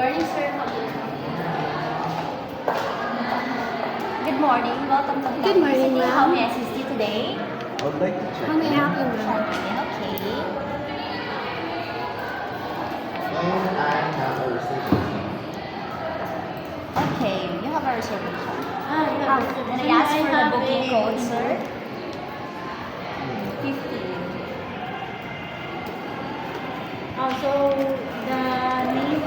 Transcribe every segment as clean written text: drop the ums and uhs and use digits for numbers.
morning, sir. Good morning. Welcome to Good morning, City. ma'am. How may I assist you today? I would like to check How may I help you, ma'am? Okay. and I have a reservation. Okay, you have a reservation. Yeah. Then I ask for the booking code, sir. 50. So the name,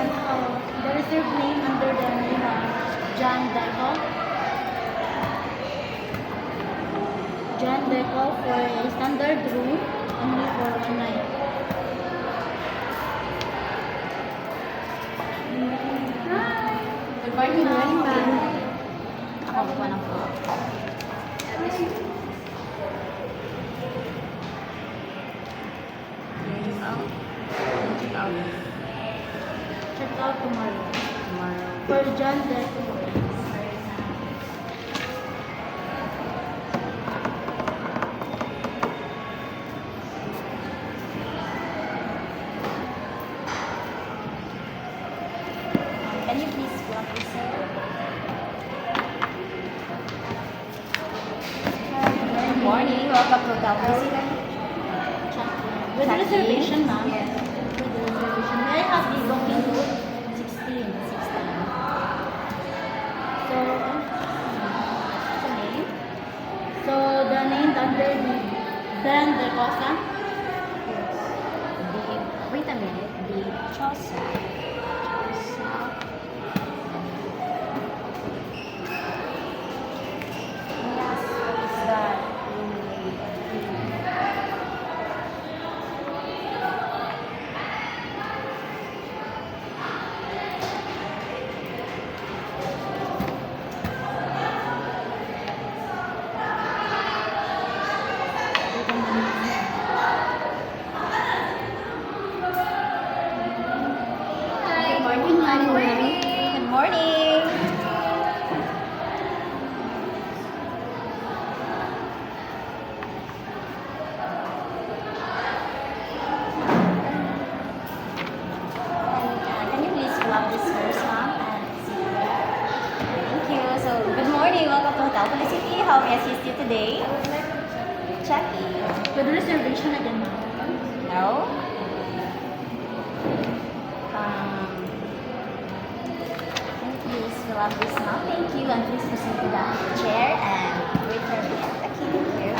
the reserved name under the name of John Deco. John Deco for a standard room, only for 1 night. Hi. Good morning, Good morning, ma'am. Ako po ng po. Check out tomorrow. Tomorrow. For John Deco. Can you please block this, sir? Good morning. Welcome to Hotel Visitor. With Check in. reservation, ma'am. Yes. With the reservation. May I have the booking code? 16. So, what's the name? So, the name under the brand de Cosa. Wait a minute. The Chosa. Yes, what is that? Good morning, Good morning. Can you please fill up this first, ma'am? And see. Thank you. So, good morning. Welcome to Hotel Felicity. How may I assist you today? Check in. With reservation again, ma'am. No? Can you please fill up this now? Thank you. And please proceed to the chair and wait for me. Okay, thank you.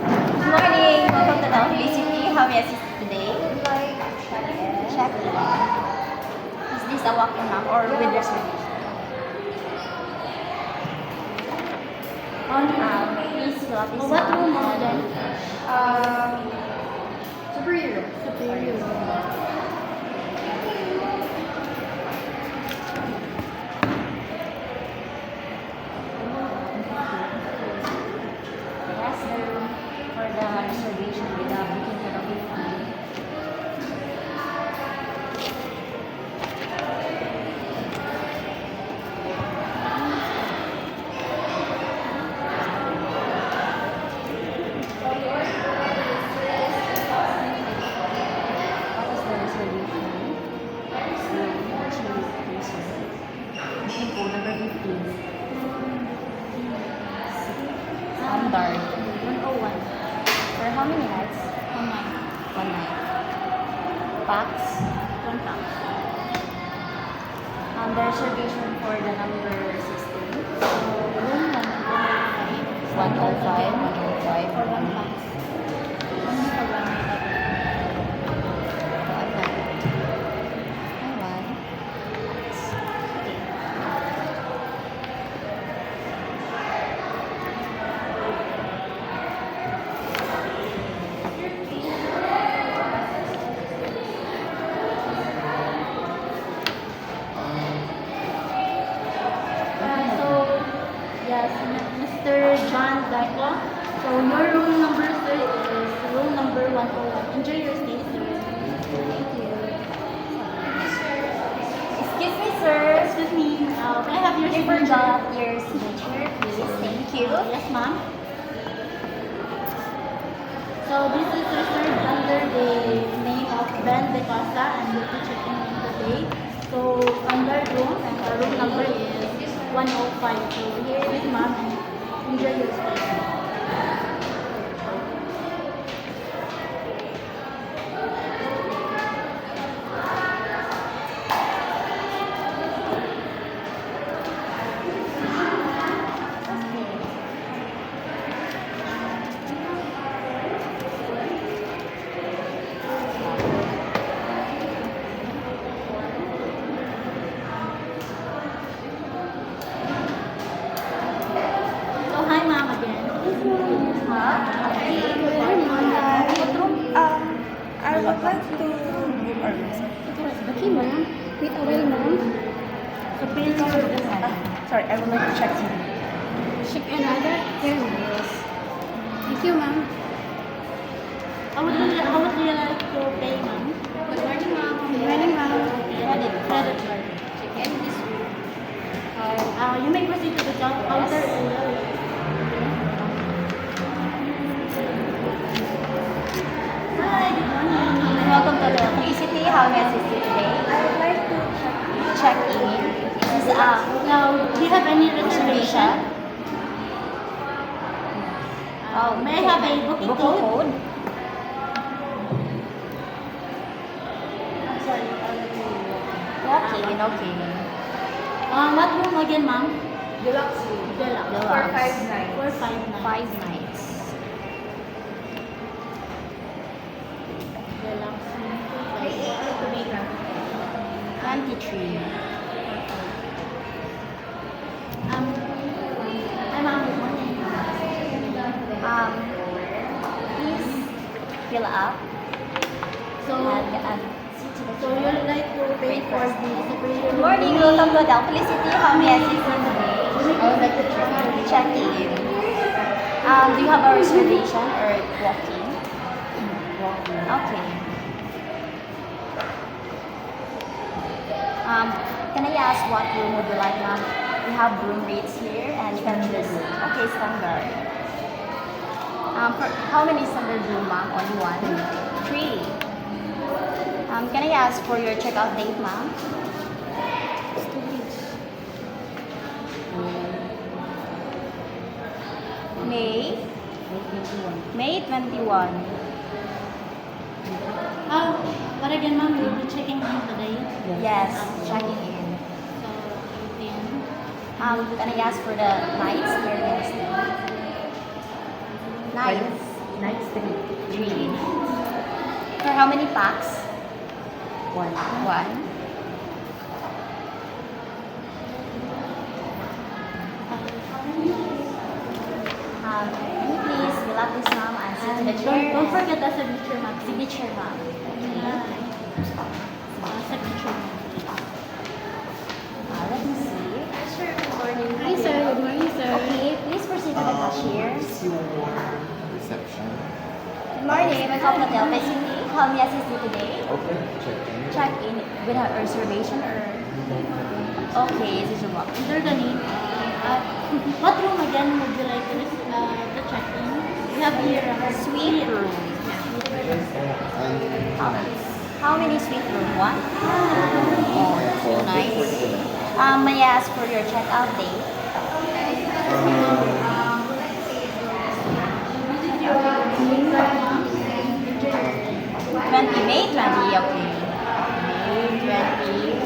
Good morning. Welcome to Hotel Felicity. How may I assist you today? Check in. Is this a walk-in, ma'am, or with reservation? Please fill up this What now. room is that? Superior. Superior. Yes, sir. For the reservation with the booking for the 50. What is the reservation? Booking code number 15. Standard. 101. For how many nights? 1 night. 1 night. Pax. 1 pound. The reservation for the number 16. Room 105. 105. 105. For 1 pound. Only for 1 night. One night. One. Okay. So, yes, Mr. John Deco. So, your room number, sir, is room number 101. Enjoy your stay, sir. Thank you. Excuse me, sir. Excuse me, can I have your You signature? forgot your signature, please. Thank you. Yes, ma'am. So, this is reserved under the name of Ben De Costa, and we'll be checking in today. So, private room, and the room number is 105. So here is ma'am, and enjoy your stay. So hi ma'am again. I would like to book a room. Okay, ma'am. Wait a while, ma'am. So please Sorry, I would like to check in. Check another? Yes. Thank you, ma'am. how would you like to pay ma'am? Good morning, ma'am. Good morning, ma'am. Credit card. Check in this room. You may proceed to the counter area. Hi, good morning. Welcome to the Felicity. How may I assist you today? I would like to Check in. This is Now, do you have any reservation? May I have a booking booking code? code. I'm sorry. Okay, okay. What room again, ma'am? deluxe room. Deluxe. Deluxe. For 5 nights. 459. 5 nights. Deluxe room. 380 to make 23. Hi, ma'am. Good morning. Please fill up So, and see to the so you'd like to pay for the superior Good morning, welcome to Hotel Felicity. How may I assist you today? I would like to check in. Check in. Do you have a reservation or walk-in? Okay. Can I ask what room would you like, ma'am? We have room rates here, and you can choose. Okay, standard. For how many standard room, ma'am? Only one? 3. Can I ask for your checkout date, ma'am? May 21. What again, ma'am? You'll be checking in today? Yes, checking in. So, 18. Can I ask for the nights here next? Nights. Nights 3. 3. For how many packs? 1. 1. Can you please fill up this, ma'am, and sit to the chair? Don't forget the signature, ma'am. Signature, ma'am. Signature. Let me see. Hi, sir. Good morning, sir. Okay, please proceed to the cashier. Is your reception? Good morning, welcome to Hotel Felicity. How may I assist you today? Okay, check in. Check in with a reservation or... Okay, this is your walk. Enter the name. What room again would you like to check in? We have here Suite room. And 2 nights. How many suite room? 1? Oh, two nights. May I ask for your checkout date? May 20, okay. May 20.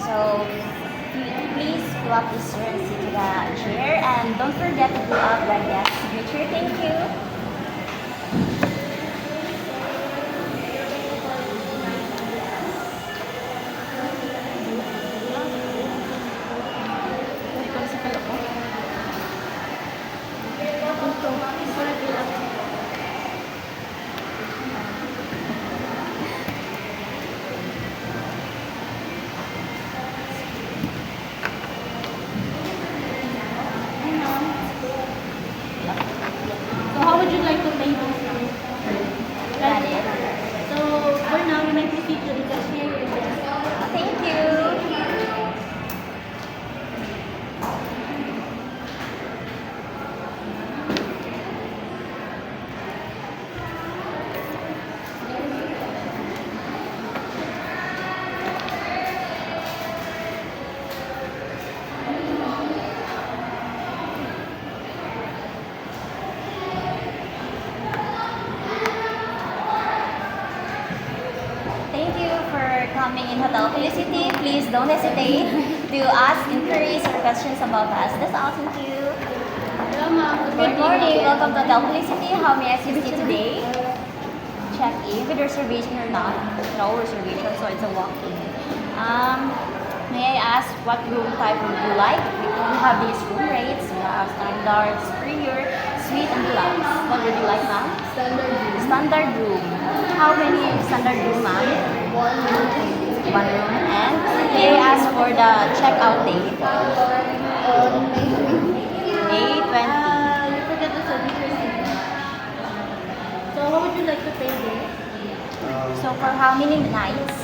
So, please fill up this receipt to the chair and don't forget to fill up the guest signature. Thank you. coming in Hotel Felicity. Please don't hesitate to ask inquiries or questions about us. That's all. Thank you. Hello, ma'am. Good morning. Welcome to Hotel Felicity. How may I assist you today? Check in with reservation or not. No reservation, so it's a walk-in. May I ask what room type would you like? We have these room rates. We have standard, superior, suite, and deluxe. What would you like, ma'am? Standard room. How many standard room, ma'am? One room. And may I ask for the checkout date? May 20. You forget the service receipt. So, how would you like to pay there? So for how many nights?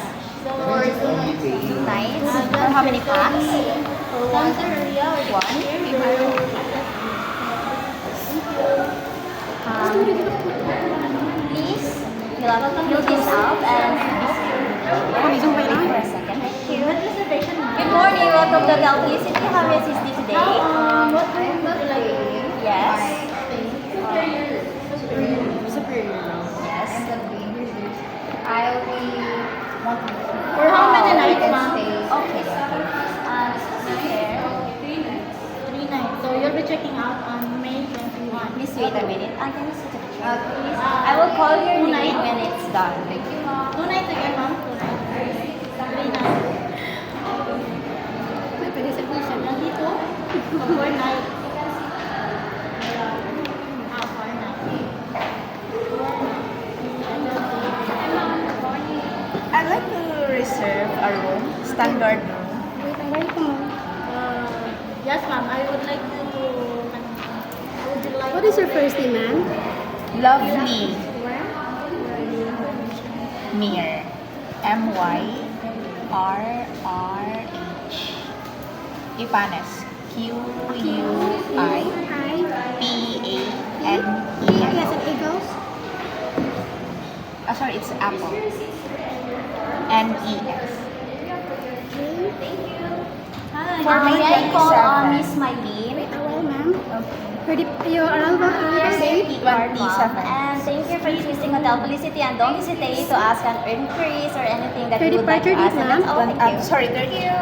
So, Two nights. For how many packs? for one area or the One. Please fill this out and wait for a second. Thank you. What reservation, ma'am? Good morning. Welcome to Hotel Felicity. How may I assist you today? What room would you like to pay? Yes. Superior. Yes. I'll be For how many nights, ma'am? Okay. Here. 3 nights. So, you'll be checking out on May 21. Please wait a minute. I can see the picture. Please. I will call your name when it's done. Thank you. 2 nights again, ma'am. 2 nights. 3 nights. May reservation. Nandito? 4 nights. 4 nights. I'd like to reserve a room, standard room. Wait, ang wait ko, ma'am. Yes, ma'am. I would like to. Would you like What is your first name, ma'am? Lovely Mir. M-Y-R-R-H. Ipanes. Hi. Q-U-I-P-A-N-E-S. Yes, it eagles. Sorry, it's Apple. N-E-S. Hi. For May May I call 27. Miss Mylene? Wait a while, ma'am. Your arrival date? 27. And thank you for choosing Hotel Felicity, and don't hesitate to ask an inquiries or anything that Your you would like to departure ask. date, And that's all. ma'am? Thank you. Sorry, Thank 30. you.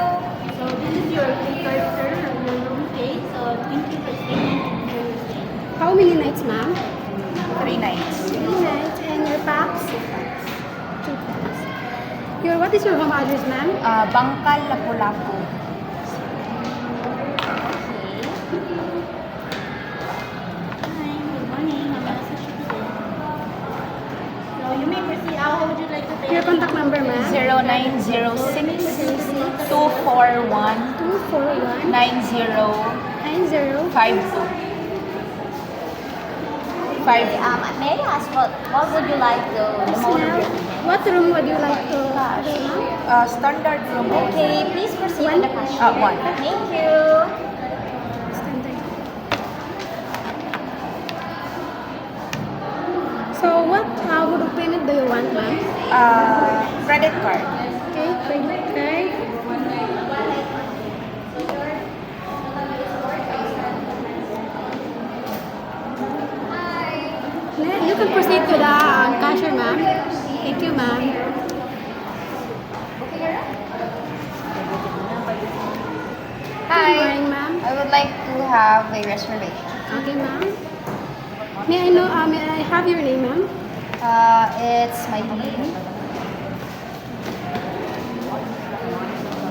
So, this is your card, sir, of your room stay. So, thank you for staying and enjoy your stay. How many nights, ma'am? 3 nights. 3 nights. And your packs? 2 packs. What is your home address, ma'am? Bangkal, Lapu-Lapu. Hi, good morning. I'm Elsa Shukri. So, you may proceed. How would you like to pay? Your contact number, ma'am? 0906 241 241 9052. 90. May I ask what would you like the mode of your payment? What room would you like to do, ma'am? Standard room. Okay, please proceed with the question. One. Thank you. Standard. So, what mode of payment do you want, ma'am? Credit card. Okay, credit card. You can proceed to the cashier, ma'am. Thank you, ma'am. Good Hi, morning, ma'am. I would like to have a reservation. Okay, ma'am. May I know, may I have your name, ma'am? It's my name,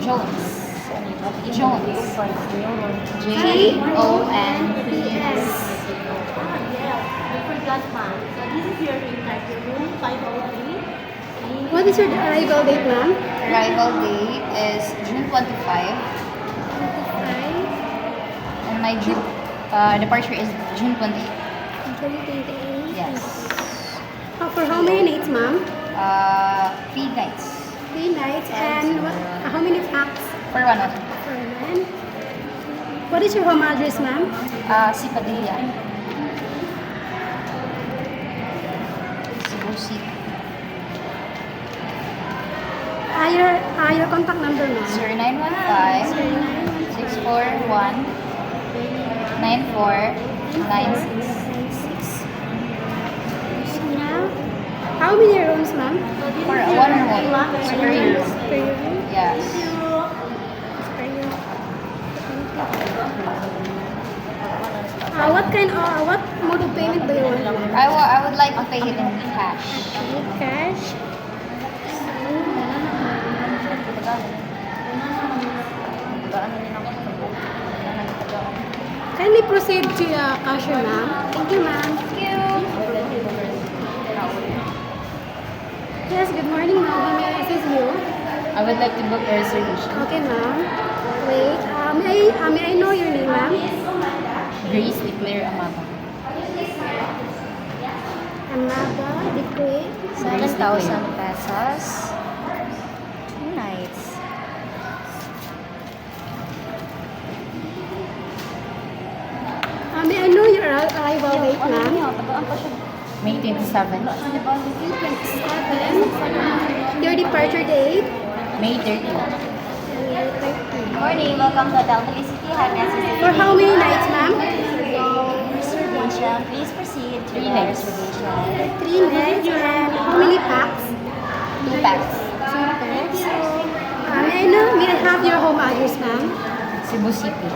Jones. Jones. J-O-N-E-S. Yes, I forgot, ma'am. So, this is your room card. Your room 503. What is your arrival date, ma'am? Arrival date is June 25, and my departure is June 28. 2028. Yes. For how many nights, ma'am? 3 nights 3 nights. And how many packs for 1 of per man? What is your home address, ma'am? Sipadilla. Cebu City. Your contact number, ma'am? 0915 641 9496. Now, How many rooms, ma'am? For one room. Per year. Per room? Yes. Per room. What mode of payment do you want? ma'am? I would like to pay it in cash. Okay, cash. Kindly proceed to the cashier, ma'am. Thank you, ma'am. Yes, good morning, ma'am. How may I assist you? I would like to book a reservation. Okay, ma'am. Wait. May I know your name, ma'am? Grace Declare Amaba. Amaba, Declare. 7,000 pesos. 2 nights. May I know your arrival date, ma'am? May 27. 27. Your departure date? May 30. Morning, welcome to Hotel Felicity. How may I assist you? For how many nights, ma'am? Reservation. Please proceed to 3 the nights. reservation. 3 nights. And how many packs? 2 packs. 2 packs. May I have your home address, ma'am? Cebu City.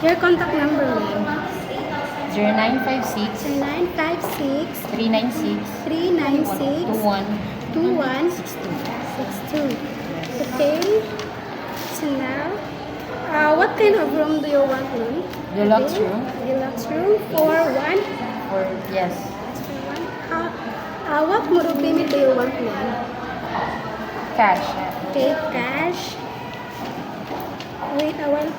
Your contact number, ma'am? 0956 956 396 396 2162. Okay. So now, what kind of room do you want, ma'am? Deluxe room. Deluxe room for one. Or yes. For one. What mode of payment do you want, ma'am? Cash. Okay, cash. Wait a while.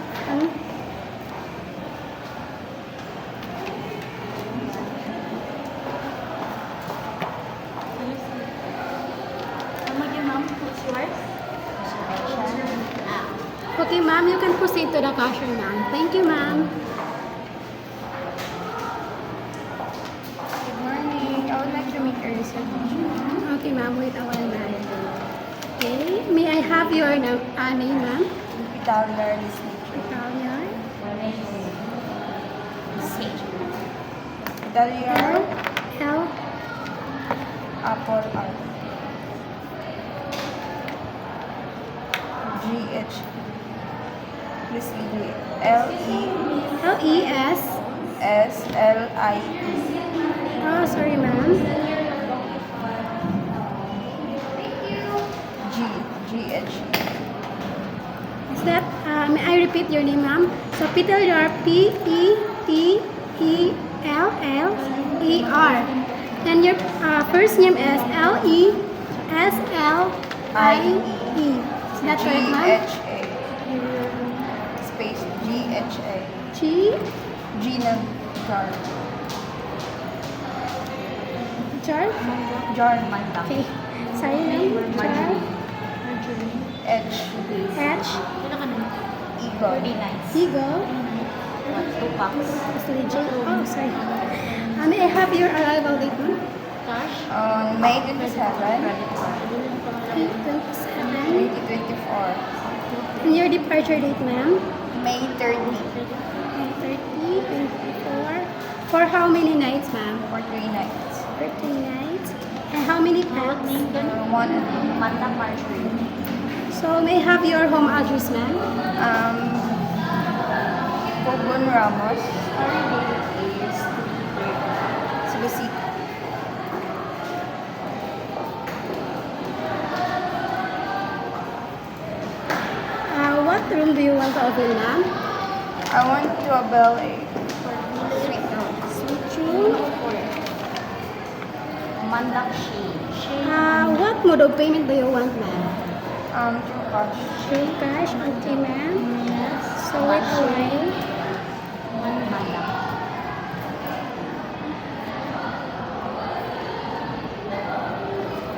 Okay, ma'am, you can proceed to the cashier, ma'am. Thank you, ma'am. Good morning. I would like to make a reservation. Okay, ma'am, wait a while, ma'am. Okay, may I have your name, ma'am? Italia listening. Italia. Italia L. Apple R. GH. Please read LE L-E-S. SLIE. Oh, sorry, ma'am. GH. Is that, may I repeat your name, ma'am? So, Peter, P-E-T-E-L-L-E-R. And your first name is L-E-S-L-I-E. Is that correct, ma'am? GHA. Space GHA. G. G ng jar. Jar? Jar. Okay. Sorry, ma'am. Jar. H. H. Eagle. Eagle. 2 packs. Actually, J. Oh, sorry. May I have your arrival date, ma'am? On May 27, 2027. 2024. And your departure date, ma'am? May 30 May 30, 24. For how many nights, ma'am? for 3 nights. For 3 nights. And how many packs? One. Manda Marjorie. So, may I have your home address, ma'am? Pogon Ramos. Cebu City. What room do you want to avail, ma'am? I want to avail a suite room. Suite room. Mandak Shade. What mode of payment do you want, ma'am? Through cash. Through cash, okay, ma'am. So, wait a while. Mandak.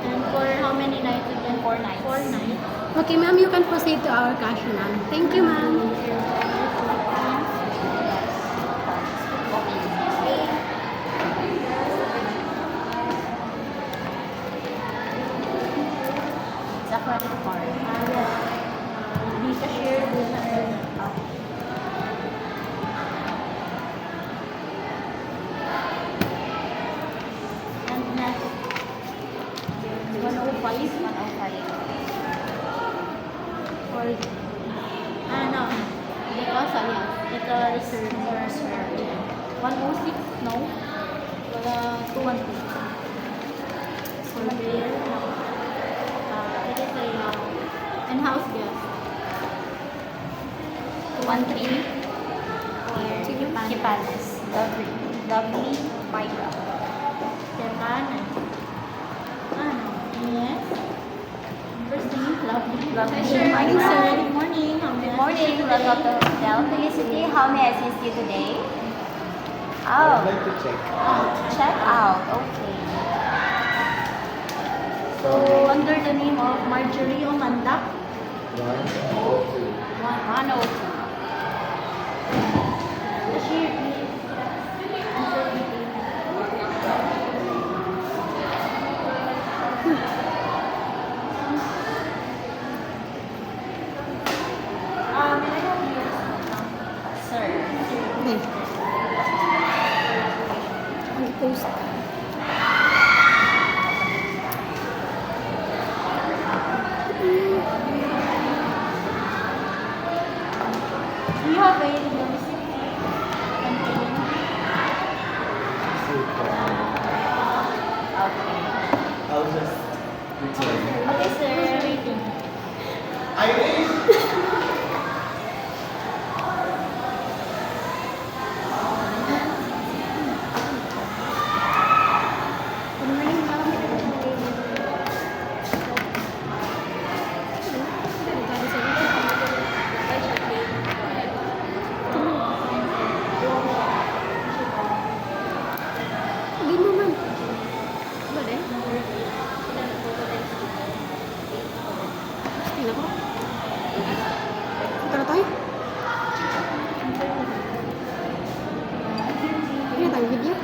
And for how many nights again? 4 nights. 4 nights. Okay, ma'am, you can proceed to our cash, ma'am. Thank you, ma'am. Sa credit card. Hindi ka share doon na sir. 106, no? Wala, 212. For there, no. It is a in-house guest. 213. Sige, Kipanas. Lovely Myra. Japanan. Ano? Yes. First name, lovely. Lovely Sir, morning, Myra. sir. Good morning. How may I Good morning. assist you Welcome to today? Hotel Felicity. How may I assist you today? I would Oh, like to check out. check out. Okay. So, under the name of Marjorie Omandak, 102. 102. cashier, please. Answer details. May I have yours? Sir. Okay. Ang post. Do you have a receipt and payment? Super. Okay. I'll just return. Okay, sir. Waiting. Good morning, ma'am. Hindi naman. Ba din? Tingnan ko. Punta na tayo. Hindi na tayo video.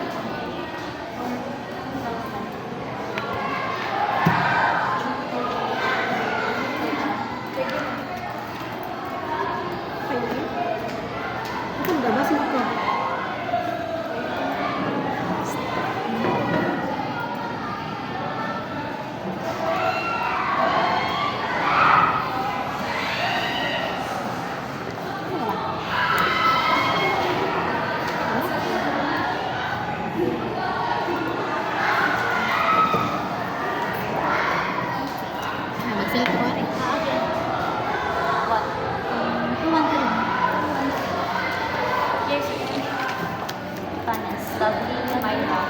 Tayo na yun. Ito, magabas mo ko. Mag-select ko rin. What? 213. Yes, sir. Kipanas. Lovely Myra.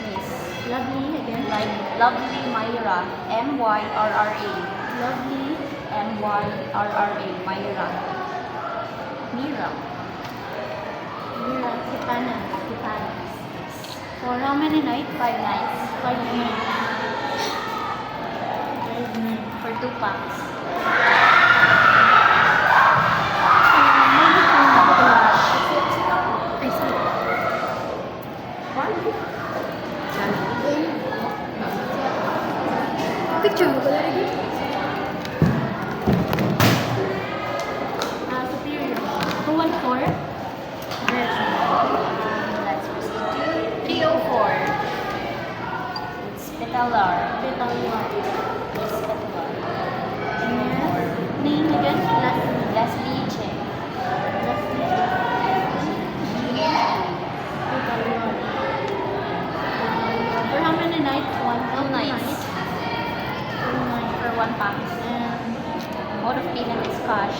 Miss. Lovely again. Like Lovely Myra. M-Y-R-R-A. Lovely. M-Y-R-R-A. Myra. Mira. Mira Kipanas. For how many nights? 5 nights. 5 nights. 5 nights. For 2 packs. Ay, sorry. Picture mo ko na rin. Superior. 214. Let's proceed to 304. It's Petalar. Betal one. It's Petalar. Yes. Name again? Last name. Leslie Che. Last name. Betal one. For how many nights? 2 nights. 2 nights. For 1 pack. And Mode of payment is cash.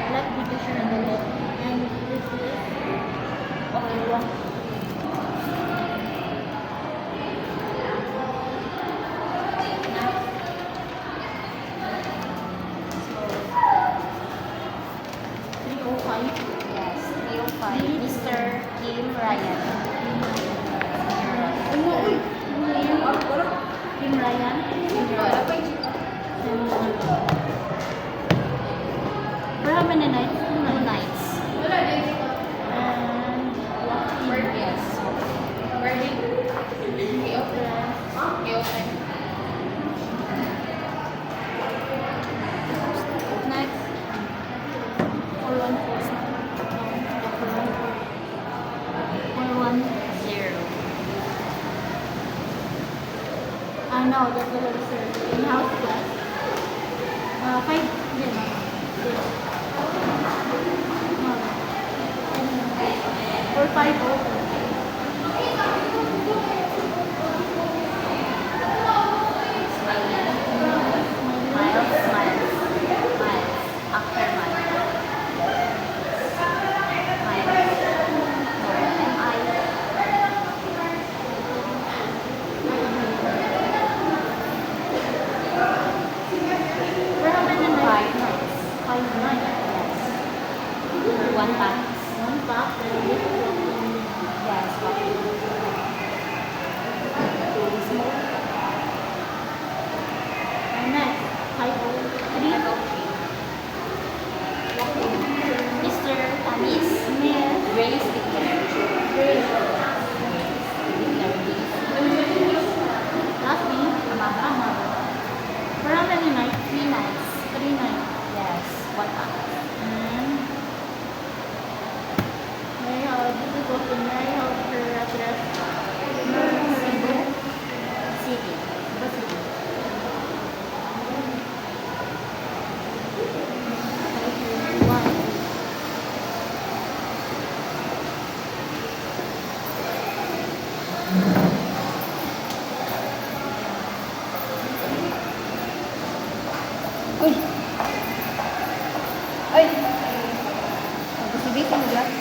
let the cashier on the left. And this is okay, one. Three oh five. Yes, 305. Mr. Kim Ryan. Kim Ryan. For how many nights? 2 nights. And walk-in. Yes. Next. 414. No, that's the reserve. In-house class. 5, yes. One pack. One pack. Then with